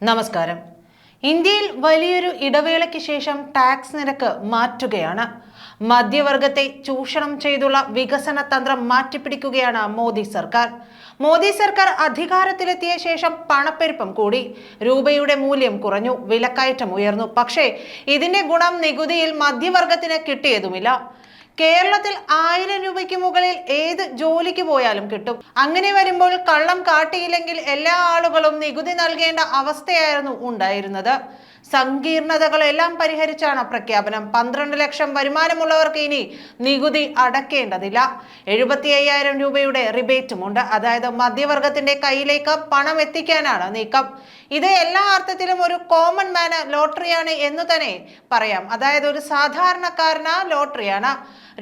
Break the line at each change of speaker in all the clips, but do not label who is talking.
നമസ്കാരം. ഇന്ത്യയിൽ വലിയൊരു ഇടവേളയ്ക്ക് ശേഷം ടാക്സ് നിരക്ക് മാറ്റുകയാണ്. മധ്യവർഗത്തെ ചൂഷണം ചെയ്തുള്ള വികസന തന്ത്രം മാറ്റിപ്പിടിക്കുകയാണ് മോദി സർക്കാർ. മോദി സർക്കാർ അധികാരത്തിലെത്തിയ ശേഷം പണപ്പെരുപ്പം കൂടി, രൂപയുടെ മൂല്യം കുറഞ്ഞു, വിലക്കയറ്റം ഉയർന്നു. പക്ഷേ ഇതിന്റെ ഗുണം നികുതിയിൽ മധ്യവർഗത്തിന് കിട്ടിയതുമില്ല. കേരളത്തിൽ 1000 രൂപയ്ക്ക് മുകളിൽ ഏത് ജോലിക്ക് പോയാലും കിട്ടും. അങ്ങനെ വരുമ്പോൾ കള്ളം കാട്ടിയില്ലെങ്കിൽ എല്ലാ ആളുകളും നികുതി നൽകേണ്ട അവസ്ഥയായിരുന്നു ഉണ്ടായിരുന്നത്. സങ്കീർണതകളെല്ലാം പരിഹരിച്ചാണ് പ്രഖ്യാപനം. 12 ലക്ഷം വരുമാനമുള്ളവർക്ക് ഇനി നികുതി അടക്കേണ്ടതില്ല. 75,000 രൂപയുടെ റിബേറ്റുമുണ്ട്. അതായത് മധ്യവർഗത്തിന്റെ കയ്യിലേക്ക് പണം എത്തിക്കാനാണ് നീക്കം. ഇത് എല്ലാ അർത്ഥത്തിലും ഒരു കോമൺ മാന് ലോട്ടറിയാണ് എന്ന് തന്നെ പറയാം. അതായത് ഒരു സാധാരണക്കാരന് ലോട്ടറിയാണ്.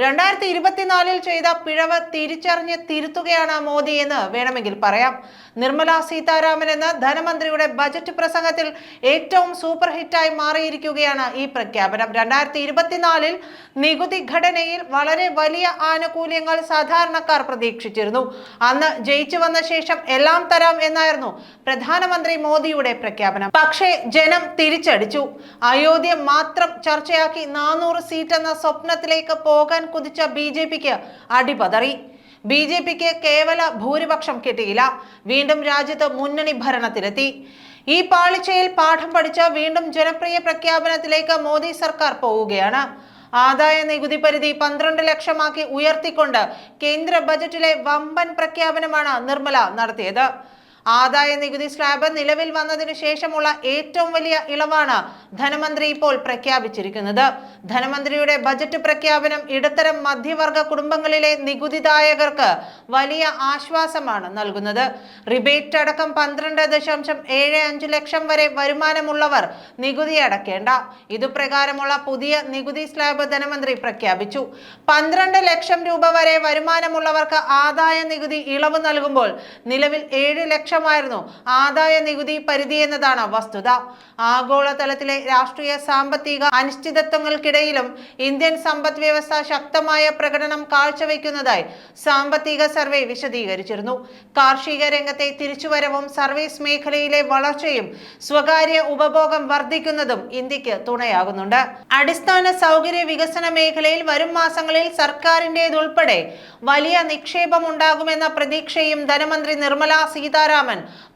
2024 ചെയ്ത പിഴവ് തിരിച്ചറിഞ്ഞ് തിരുത്തുകയാണ് മോദി എന്ന് വേണമെങ്കിൽ പറയാം. നിർമ്മല സീതാരാമൻ എന്ന ധനമന്ത്രിയുടെ ബജറ്റ് പ്രസംഗത്തിൽ ഏറ്റവും സൂപ്പർ ഹിറ്റായി മാറിയിരിക്കുകയാണ് ഈ പ്രഖ്യാപനം. 2024 നികുതി ഘടനയിൽ വളരെ വലിയ ആനുകൂല്യങ്ങൾ സാധാരണക്കാർ പ്രതീക്ഷിച്ചിരുന്നു. അന്ന് ജയിച്ചു വന്ന ശേഷം എല്ലാം തരാം എന്നായിരുന്നു പ്രധാനമന്ത്രി മോദിയുടെ പ്രഖ്യാപനം. പക്ഷേ ജനം തിരിച്ചടിച്ചു. അയോധ്യ മാത്രം ചർച്ചയാക്കി 400 സീറ്റ് എന്ന സ്വപ്നത്തിലേക്ക് പോകാൻ കുതിച്ച BJPക്ക് അടിപതറി. BJPക്ക് കേവല ഭൂരിപക്ഷം കിട്ടിയില്ല. വീണ്ടും രാജ്യത്ത് മുന്നണി ഭരണത്തിലെത്തി. ഈ പാളിച്ചയിൽ പാഠം പഠിച്ച വീണ്ടും ജനപ്രിയ പ്രഖ്യാപനത്തിലേക്ക് മോദി സർക്കാർ പോവുകയാണ്. ആദായ നികുതി പരിധി 12 ലക്ഷമാക്കി ഉയർത്തിക്കൊണ്ട് കേന്ദ്ര ബജറ്റിലെ വമ്പൻ പ്രഖ്യാപനമാണ് നിർമ്മല നടത്തിയത്. ആദായ നികുതി സ്ലാബ് നിലവിൽ വന്നതിനു ശേഷമുള്ള ഏറ്റവും വലിയ ഇളവാണ് ധനമന്ത്രി ഇപ്പോൾ പ്രഖ്യാപിച്ചിരിക്കുന്നത്. ധനമന്ത്രിയുടെ ബജറ്റ് പ്രഖ്യാപനം ഇടത്തരം മധ്യവർഗ കുടുംബങ്ങളിലെ നികുതിദായകർക്ക് വലിയ ആശ്വാസമാണ് നൽകുന്നത്. റിബേറ്റ് അടക്കം 12.75 ലക്ഷം വരെ വരുമാനമുള്ളവർ നികുതി അടക്കേണ്ട. ഇതുപ്രകാരമുള്ള പുതിയ നികുതി സ്ലാബ് ധനമന്ത്രി പ്രഖ്യാപിച്ചു. 12 ലക്ഷം രൂപ വരെ വരുമാനമുള്ളവർക്ക് ആദായ നികുതി ഇളവ് നൽകുമ്പോൾ നിലവിൽ 7 ലക്ഷം ആദായ നികുതി പരിധി എന്നതാണ് വസ്തുത. ആഗോളതലത്തിലെ രാഷ്ട്രീയ സാമ്പത്തിക അനിശ്ചിതത്വങ്ങൾക്കിടയിലും ഇന്ത്യൻ സമ്പദ് വ്യവസ്ഥ ശക്തമായ പ്രകടനം കാഴ്ചവെക്കുന്നതായി സാമ്പത്തിക സർവേ വിശദീകരിച്ചിരുന്നു. കാർഷിക രംഗത്തെ തിരിച്ചുവരവും സർവീസ് മേഖലയിലെ വളർച്ചയും സ്വകാര്യ ഉപഭോഗം വർദ്ധിക്കുന്നതും ഇന്ത്യക്ക് തുണയാകുന്നുണ്ട്. അടിസ്ഥാന സൗകര്യ വികസന മേഖലയിൽ വരും മാസങ്ങളിൽ സർക്കാരിൻ്റെതുൾപ്പെടെ വലിയ നിക്ഷേപം ഉണ്ടാകുമെന്ന പ്രതീക്ഷയും ധനമന്ത്രി നിർമ്മല സീതാരാമൻ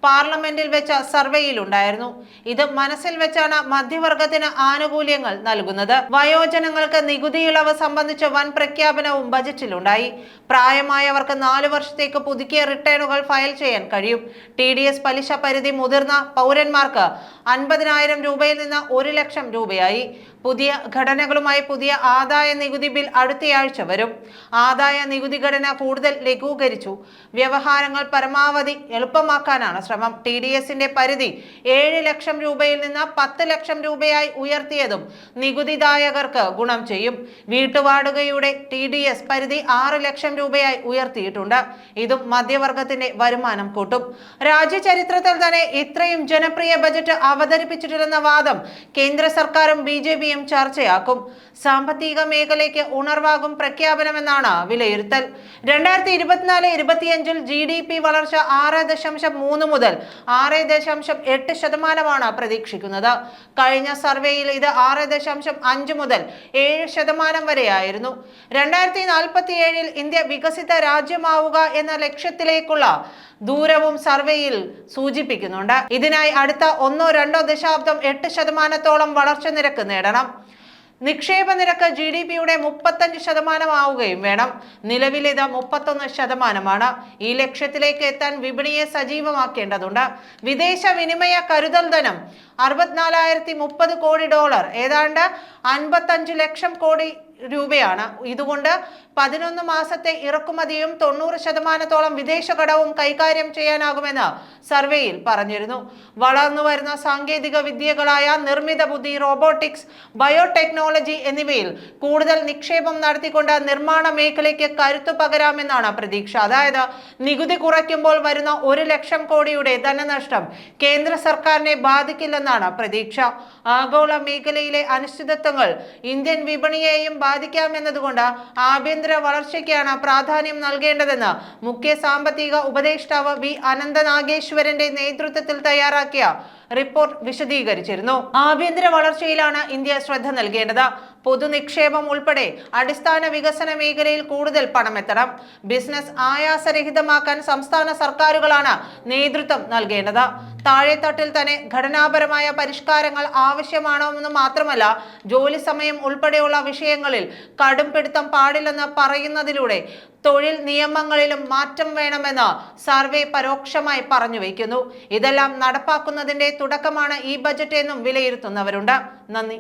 പാർലമെന്റിൽ വെച്ച സർവേയിൽ ഉണ്ടായിരുന്നു. ഇത് മനസ്സിൽ വെച്ചാണ് മധ്യവർഗത്തിന് ആനുകൂല്യങ്ങൾ നൽകുന്നത്. വയോജനങ്ങൾക്ക് നികുതി ഇളവ് സംബന്ധിച്ച വൻ പ്രഖ്യാപനവും ബജറ്റിലുണ്ടായി. പ്രായമായവർക്ക് 4 വർഷത്തേക്ക് പുതുക്കിയ റിട്ടേണുകൾ ഫയൽ ചെയ്യാൻ കഴിയും. TDS പലിശ പരിധി മുതിർന്ന പൗരന്മാർക്ക് 50,000 രൂപയിൽ നിന്ന് 1 ലക്ഷം രൂപയായി. പുതിയ ഘടനകളുമായി പുതിയ ആദായ നികുതി ബിൽ അടുത്തയാഴ്ച വരും. ആദായ നികുതി ഘടന കൂടുതൽ ലഘൂകരിച്ചു. വ്യവഹാരങ്ങൾ പരമാവധി എളുപ്പമാക്കാനാണ് ശ്രമം. TDSന്റെ പരിധി 7 ലക്ഷം രൂപയിൽ നിന്ന് 10 ലക്ഷം രൂപയായി ഉയർത്തിയതും നികുതിദായകർക്ക് ഗുണം ചെയ്യും. വീട്ടുവാടകയുടെ TDS പരിധി 6 ലക്ഷം രൂപയായി ഉയർത്തിയിട്ടുണ്ട്. ഇതും മധ്യവർഗത്തിന്റെ വരുമാനം കൂട്ടും. രാജ്യചരിത്രത്തിൽ തന്നെ ഇത്രയും ജനപ്രിയ ബജറ്റ് അവതരിപ്പിച്ചിട്ടില്ലെന്ന വാദം കേന്ദ്ര സർക്കാരും BJPയും ചർച്ചയാക്കും. സാമ്പത്തിക മേഖലയ്ക്ക് ഉണർവാകും പ്രഖ്യാപനമെന്നാണ് വിലയിരുത്തൽ. 2024-25 GDP വളർച്ച 6.3 മുതൽ 6.8% പ്രതീക്ഷിക്കുന്നത്. കഴിഞ്ഞ സർവേയിൽ ഇത് 6.5 മുതൽ 7% വരെയായിരുന്നു. 2047 ഇന്ത്യ വികസിത രാജ്യമാവുക എന്ന ലക്ഷ്യത്തിലേക്കുള്ള ദൂരവും സർവേയിൽ സൂചിപ്പിക്കുന്നുണ്ട്. ഇതിനായി അടുത്ത 1-2 ദശാബ്ദം 8% വളർച്ച നിരക്ക് നേടണം. നിക്ഷേപ നിരക്ക് GDPയുടെ 35% ആവുകയും വേണം. നിലവിലിത് 31%. ഈ ലക്ഷ്യത്തിലേക്ക് എത്താൻ വിപണിയെ സജീവമാക്കേണ്ടതുണ്ട്. വിദേശ വിനിമയ കരുതൽ ധനം $64,030 കോടി, ഏതാണ്ട് 55 ലക്ഷം കോടി രൂപയാണ്. ഇതുകൊണ്ട് 11 മാസത്തെ ഇറക്കുമതിയും 90% വിദേശ കടവും കൈകാര്യം ചെയ്യാനാകുമെന്ന് സർവേയിൽ പറഞ്ഞിരുന്നു. വളർന്നു വരുന്ന സാങ്കേതിക വിദ്യകളായ നിർമ്മിത ബുദ്ധി, റോബോട്ടിക്സ്, ബയോടെക്നോളജി എന്നിവയിൽ കൂടുതൽ നിക്ഷേപം നടത്തിക്കൊണ്ട് നിർമ്മാണ മേഖലയ്ക്ക് കരുത്തു പകരാമെന്നാണ് പ്രതീക്ഷ. അതായത് നികുതി കുറയ്ക്കുമ്പോൾ വരുന്ന 1 ലക്ഷം കോടിയുടെ ധനനഷ്ടം കേന്ദ്ര സർക്കാരിനെ ബാധിക്കില്ലെന്നാണ് പ്രതീക്ഷ. ആഗോള മേഖലയിലെ അനിശ്ചിതത്വങ്ങൾ ഇന്ത്യൻ വിപണിയെയും ബാധിക്കാമെന്നതുകൊണ്ട് ആഭ്യന്തര വളർച്ചയ്ക്കാണ് പ്രാധാന്യം നൽകേണ്ടതെന്ന് മുഖ്യ സാമ്പത്തിക ഉപദേഷ്ടാവ് V. അനന്ത നാഗേശ്വരന്റെ നേതൃത്വത്തിൽ തയ്യാറാക്കിയ റിപ്പോർട്ട് വിശദീകരിച്ചിരുന്നു. ആഭ്യന്തര വളർച്ചയിലാണ് ഇന്ത്യ ശ്രദ്ധ നൽകേണ്ടത്. പൊതുനിക്ഷേപം ഉൾപ്പെടെ അടിസ്ഥാന വികസന മേഖലയിൽ കൂടുതൽ പണമെത്തണം. ബിസിനസ് ആയാസരഹിതമാക്കാൻ സംസ്ഥാന സർക്കാരുകളാണ് നേതൃത്വം നൽകേണ്ടത്. താഴെത്തട്ടിൽ തന്നെ ഘടനാപരമായ പരിഷ്കാരങ്ങൾ ആവശ്യമാണെന്ന് മാത്രമല്ല, ജോലി സമയം ഉൾപ്പെടെയുള്ള വിഷയങ്ങളിൽ കടുംപിടുത്തം പാടില്ലെന്ന് പറയുന്നതിലൂടെ തൊഴിൽ നിയമങ്ങളിലും മാറ്റം വേണമെന്ന് സർവേ പരോക്ഷമായി പറഞ്ഞു വയ്ക്കുന്നു. ഇതെല്ലാം നടപ്പാക്കുന്നതിന്റെ തുടക്കമാണ് ഈ ബജറ്റ് എന്നും വിലയിരുത്തുന്നവരുണ്ട്. നന്ദി.